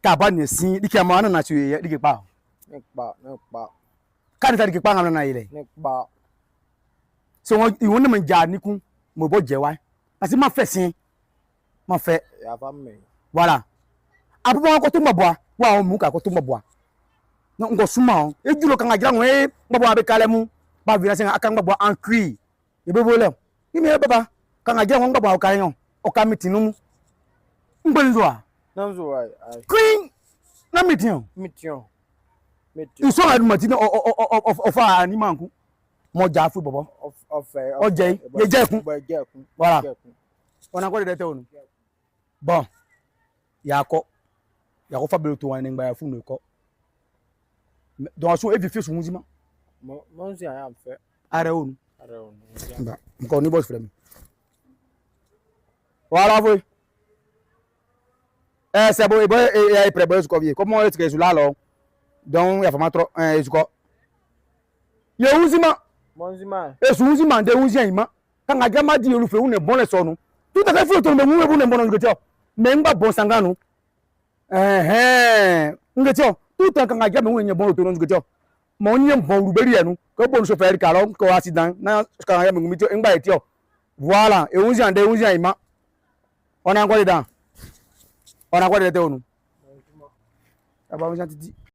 Kaba ni si dike ma na so ye dike pa. Ne pa. Ka ni ta dike pa ngam na ile. Ne pa. So won na manja ni kun mo bo je wa. Asi ma fe sin. Ma fe. Ya fa me. Voilà. Abu ko to mabwa wa o mu ka ko to mabwa. No ngo suma o. Ejulo kan ajira won e mabwa be kale mu. Ba vi na se aka mabwa en cri. E be bolem. Imi e baba kan ajira won mabwa o kan yon. O ka mitinu mu. Ngbenzo a. Nanzo ai. Queen na meeting. Iso adu matino of ani manku. Mo ja fu bobo. O je ye je kun. Voilà. Ona ko de te onu. Bon. Ya ko fa belo to wan ngba ya fu no ko. Donc so e fi so munzima. Mo nzi aya mfe. Are onu. Ba. Nko ni boss frame. Voilà voi. C'est bon, et il prépare ce qu'on vient. Comment est-ce que je là alors? Donc, il y a vraiment trop. Je crois. Il y a Ouzima. Monzima. Et sous Ouzima, de Ouzima. Quand a jamais dit, il fait une bonne leçon. Tout à fait, il faut tomber, vous avez une bonne nourriture. Mais il n'y a pas bon sangano. Nourriture. Tout le temps, quand a jamais une bonne nourriture. Mon yem bon rouberier, nous. Que bon chauffeur, calon, qu'au accident. Non, quand a jamais une nourriture. Voilà. Et Ouzima, de Ouzima. On a encore dedans. On a quoi de te onu? Aba mo janti di.